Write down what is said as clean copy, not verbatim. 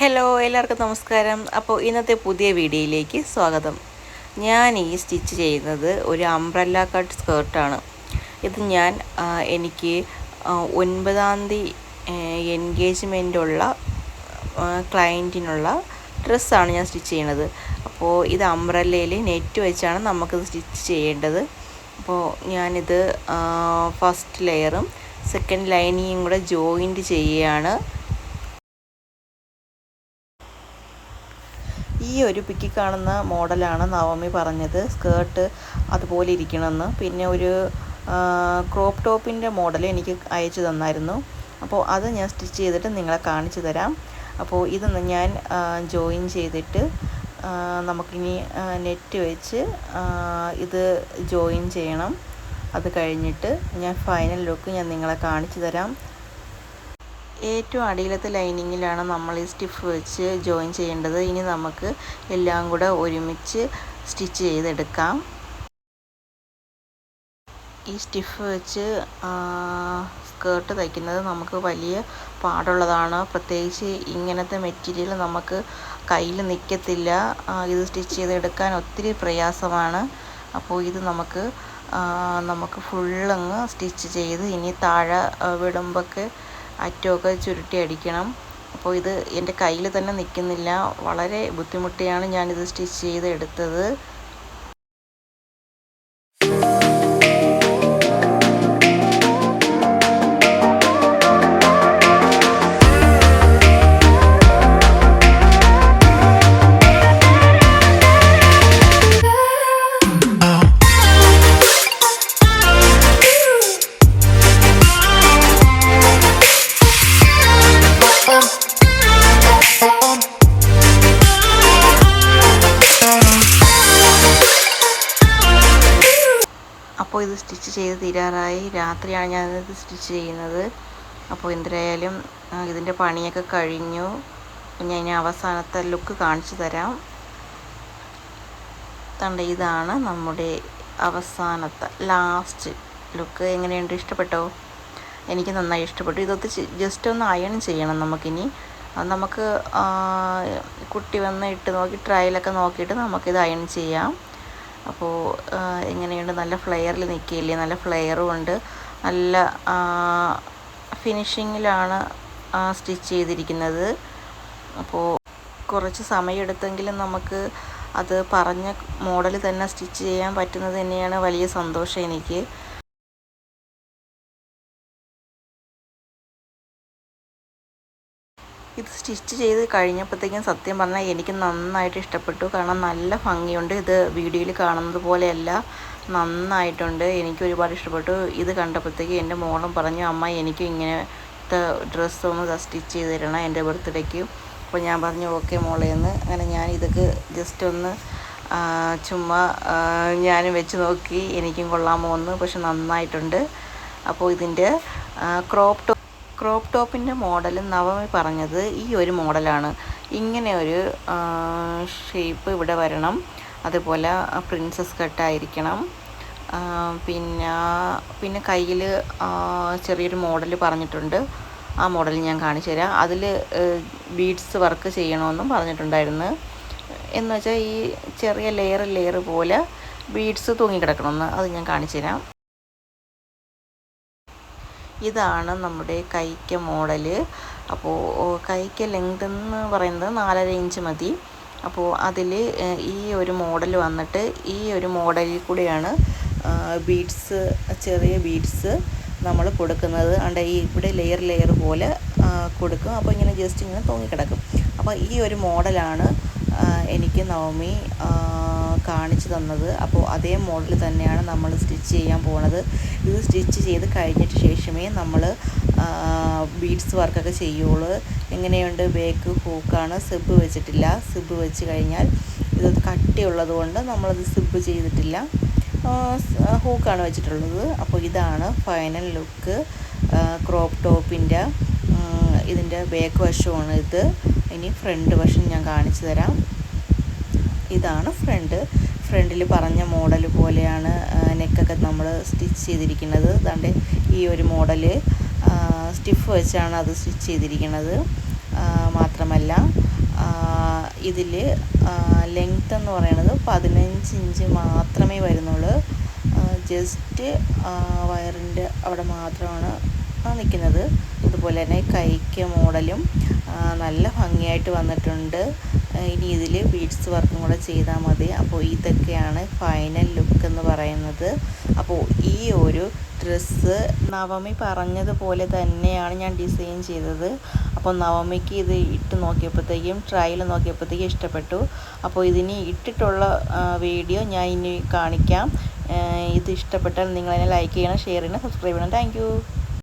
Hello, എല്ലാവർക്കും നമസ്കാരം. അപ്പോൾ ഇന്നത്തെ പുതിയ വീഡിയോയിലേക്ക് സ്വാഗതം. ഞാൻ ഈ സ്റ്റിച്ച് ചെയ്യുന്നത് ഒരു അംബ്രല്ല കട്ട് സ്കേർട്ടാണ്. ഇത് ഞാൻ എനിക്ക് 9-ാം തീയതി എൻഗേജ്മെൻറ്റുള്ള ക്ലയൻറ്റിനുള്ള ഡ്രസ്സാണ് ഞാൻ സ്റ്റിച്ച് ചെയ്യണത്. അപ്പോൾ ഇത് അംബ്രല്ലയിൽ നെറ്റ് വെച്ചാണ് നമുക്കിത് സ്റ്റിച്ച് ചെയ്യേണ്ടത്. അപ്പോൾ ഞാനിത് ഫസ്റ്റ് ലെയറും സെക്കൻഡ് ലൈനിങ്ങും കൂടെ ജോയിൻറ്റ് ചെയ്യുകയാണ്. ഈ ഒരു പിക്കി കാണുന്ന മോഡലാണ് നവമി പറഞ്ഞത്, സ്കേർട്ട് അതുപോലെ ഇരിക്കണമെന്ന്. പിന്നെ ഒരു ക്രോപ്പ് ടോപ്പിൻ്റെ മോഡൽ എനിക്ക് അയച്ചു തന്നായിരുന്നു. അപ്പോൾ അത് ഞാൻ സ്റ്റിച്ച് ചെയ്തിട്ട് നിങ്ങളെ കാണിച്ചു തരാം. അപ്പോൾ ഇത് ഞാൻ ജോയിൻ ചെയ്തിട്ട് നമുക്കിനി നെറ്റ് വെച്ച് ഇത് ജോയിൻ ചെയ്യണം. അത് കഴിഞ്ഞിട്ട് ഞാൻ ഫൈനൽ ലുക്ക് ഞാൻ നിങ്ങളെ കാണിച്ചു തരാം. ഏറ്റവും അടിയിലത്തെ ലൈനിങ്ങിലാണ് നമ്മൾ ഈ സ്റ്റിഫ് വെച്ച് ജോയിൻ ചെയ്യേണ്ടത്. ഇനി നമുക്ക് എല്ലാം കൂടെ ഒരുമിച്ച് സ്റ്റിച്ച് ചെയ്തെടുക്കാം. ഈ സ്റ്റിഫ് വെച്ച് സ്കേർട്ട് തയ്ക്കുന്നത് നമുക്ക് വലിയ പാടുള്ളതാണ്. പ്രത്യേകിച്ച് ഇങ്ങനത്തെ മെറ്റീരിയൽ നമുക്ക് കയ്യിൽ നിൽക്കത്തില്ല. ഇത് സ്റ്റിച്ച് ചെയ്തെടുക്കാൻ ഒത്തിരി പ്രയാസമാണ്. അപ്പോൾ ഇത് നമുക്ക് ഫുള്ളങ്ങ് സ്റ്റിച്ച് ചെയ്ത് ഇനി താഴെ വിടുമ്പൊക്കെ അറ്റമൊക്കെ ചുരുട്ടി അടിക്കണം. അപ്പോൾ ഇത് എൻ്റെ കയ്യിൽ തന്നെ നിൽക്കുന്നില്ല. വളരെ ബുദ്ധിമുട്ടിയാണ് ഞാനിത് സ്റ്റിച്ച് ചെയ്ത് എടുത്തത്. അപ്പോൾ ഇത് സ്റ്റിച്ച് ചെയ്ത് തീരാറായി. രാത്രിയാണ് ഞാനിത് സ്റ്റിച്ച് ചെയ്യുന്നത്. അപ്പോൾ എന്തായാലും ഇതിൻ്റെ പണിയൊക്കെ കഴിഞ്ഞു. ഞാൻ ഇനി അവസാനത്തെ ലുക്ക് കാണിച്ചു തരാം. ഇതാണ് നമ്മുടെ അവസാനത്തെ ലാസ്റ്റ് ലുക്ക്. എങ്ങനെയുണ്ട്? ഇഷ്ടപ്പെട്ടോ? എനിക്ക് നന്നായി ഇഷ്ടപ്പെട്ടു. ഇതൊത്ത് ജസ്റ്റ് ഒന്ന് അയൺ ചെയ്യണം നമുക്കിനി. നമുക്ക് കുട്ടി വന്ന് ഇട്ട് നോക്കി ട്രയലൊക്കെ നോക്കിയിട്ട് നമുക്കിത് അയൺ ചെയ്യാം. അപ്പോൾ എങ്ങനെയുണ്ട്? നല്ല ഫ്ലെയറിൽ നിൽക്കില്ലേ? നല്ല ഫ്ലെയറും ഉണ്ട്. നല്ല ഫിനിഷിങ്ങിലാണ് സ്റ്റിച്ച് ചെയ്തിരിക്കുന്നത്. അപ്പോൾ കുറച്ച് സമയമെടുത്തെങ്കിലും നമുക്ക് അത് പറഞ്ഞ മോഡൽ തന്നെ സ്റ്റിച്ച് ചെയ്യാൻ പറ്റുന്നത് തന്നെയാണ് വലിയ സന്തോഷം എനിക്ക്. ഇത് സ്റ്റിച്ച് ചെയ്ത് കഴിഞ്ഞപ്പോഴത്തേക്കും സത്യം പറഞ്ഞാൽ എനിക്ക് നന്നായിട്ട് ഇഷ്ടപ്പെട്ടു. കാരണം നല്ല ഭംഗിയുണ്ട്. ഇത് വീഡിയോയിൽ കാണുന്നത് പോലെയല്ല, നന്നായിട്ടുണ്ട്. എനിക്ക് ഒരുപാട് ഇഷ്ടപ്പെട്ടു. ഇത് കണ്ടപ്പോഴത്തേക്കും എൻ്റെ മോളും പറഞ്ഞു, അമ്മ എനിക്കും ഇങ്ങനത്തെ ഡ്രസ്സ് ഒന്ന് സ്റ്റിച്ച് ചെയ്ത് തരണം എൻ്റെ ബർത്ത്ഡേക്ക്. അപ്പോൾ ഞാൻ പറഞ്ഞു ഓക്കെ മോളേന്ന്. അങ്ങനെ ഞാൻ ഇതൊക്കെ ജസ്റ്റ് ഒന്ന് ചുമ്മാ ഞാനും വെച്ച് നോക്കി, എനിക്കും കൊള്ളാമോ എന്ന്. പക്ഷെ നന്നായിട്ടുണ്ട്. അപ്പോൾ ഇതിൻ്റെ ക്രോപ്പ് ടോപ്പിൻ്റെ മോഡൽ നവമി പറഞ്ഞത് ഈ ഒരു മോഡലാണ്. ഇങ്ങനെ ഒരു ഷേപ്പ് ഇവിടെ വരണം. അതുപോലെ പ്രിൻസസ് കട്ടായിരിക്കണം. പിന്നെ കയ്യിൽ ചെറിയൊരു മോഡൽ പറഞ്ഞിട്ടുണ്ട്. ആ മോഡൽ ഞാൻ കാണിച്ചു തരാം. അതിൽ ബീഡ്സ് വർക്ക് ചെയ്യണമെന്നും പറഞ്ഞിട്ടുണ്ടായിരുന്നു. എന്ന് വെച്ചാൽ ഈ ചെറിയ ലെയർ പോലെ ബീഡ്സ് തൂങ്ങിക്കിടക്കണമെന്ന്. അത് ഞാൻ കാണിച്ചു തരാം. ഇതാണ് നമ്മുടെ കൈക്ക് മോഡൽ. അപ്പോൾ കൈക്ക് ലെങ്ത് എന്ന് പറയുന്നത് 4.5 ഇഞ്ച് മതി. അപ്പോൾ അതിൽ ഈ ഒരു മോഡൽ വന്നിട്ട് ഈ ഒരു മോഡലിൽ കൂടെയാണ് ബീഡ്സ്, ചെറിയ ബീഡ്സ് നമ്മൾ കൊടുക്കുന്നത്. ഈ ഇവിടെ ലെയർ പോലെ കൊടുക്കും. അപ്പോൾ ഇങ്ങനെ ജസ്റ്റ് ഇങ്ങനെ തൂങ്ങിക്കിടക്കും. അപ്പോൾ ഈ ഒരു മോഡലാണ് എനിക്ക് നവമി കാണിച്ചു തന്നത്. അപ്പോൾ അതേ മോഡൽ തന്നെയാണ് നമ്മൾ സ്റ്റിച്ച് ചെയ്യാൻ പോണത്. ഇത് സ്റ്റിച്ച് ചെയ്ത് കഴിഞ്ഞിട്ട് ശേഷമേ നമ്മൾ ബീഡ്സ് വർക്കൊക്കെ ചെയ്യുള്ളൂ. എങ്ങനെയുണ്ട്? ബേക്ക് ഹൂക്കാണ്, സിബ് വെച്ചിട്ടില്ല. സിബ് വെച്ച് കഴിഞ്ഞാൽ ഇത് കട്ടിയുള്ളത് കൊണ്ട് നമ്മളത് സിബ് ചെയ്തിട്ടില്ല, ഹൂക്കാണ് വെച്ചിട്ടുള്ളത്. അപ്പോൾ ഇതാണ് ഫൈനൽ ലുക്ക് ക്രോപ്പ് ടോപ്പിൻ്റെ. ഇതിൻ്റെ ബാക്ക് വശമാണ് ഇത്. ഇനി ഫ്രണ്ട് വശം ഞാൻ കാണിച്ചു തരാം. ഇതാണ് ഫ്രണ്ടിൽ പറഞ്ഞ മോഡൽ പോലെയാണ് നെക്കൊക്കെ നമ്മൾ സ്റ്റിച്ച് ചെയ്തിരിക്കുന്നത്. അതുകൊണ്ട് ഈ ഒരു മോഡൽ സ്റ്റിഫ് വെച്ചാണ് അത് സ്റ്റിച്ച് ചെയ്തിരിക്കുന്നത്. മാത്രമല്ല ഇതിൽ ലെങ്ത്ത് എന്ന് പറയുന്നത് 15 ഇഞ്ച് മാത്രമേ വരുന്നുള്ളൂ. ജസ്റ്റ് വയറിൻ്റെ അവിടെ മാത്രമാണ് നിൽക്കുന്നത്. അതുപോലെ തന്നെ കൈക്ക് മോഡലും നല്ല ഭംഗിയായിട്ട് വന്നിട്ടുണ്ട്. ഇനി ഇതിൽ ബീഡ്സ് വർക്കും കൂടെ ചെയ്താൽ മതി. അപ്പോൾ ഇതൊക്കെയാണ് ഫൈനൽ ലുക്ക് എന്ന് പറയുന്നത്. അപ്പോൾ ഈ ഒരു ഡ്രസ്സ് നവമി പറഞ്ഞതുപോലെ തന്നെയാണ് ഞാൻ ഡിസൈൻ ചെയ്തത്. അപ്പോൾ നവമിക്ക് ഇത് ഇട്ട് നോക്കിയപ്പോഴത്തേക്കും ട്രയൽ നോക്കിയപ്പോഴത്തേക്കും ഇഷ്ടപ്പെട്ടു. അപ്പോൾ ഇതിന് ഇട്ടിട്ടുള്ള വീഡിയോ ഞാൻ ഇനി കാണിക്കാം. ഇത് ഇഷ്ടപ്പെട്ടാൽ നിങ്ങൾ എന്നെ ലൈക്ക് ചെയ്യണം, ഷെയർ ചെയ്യണം, സബ്സ്ക്രൈബ് ചെയ്യണം. താങ്ക്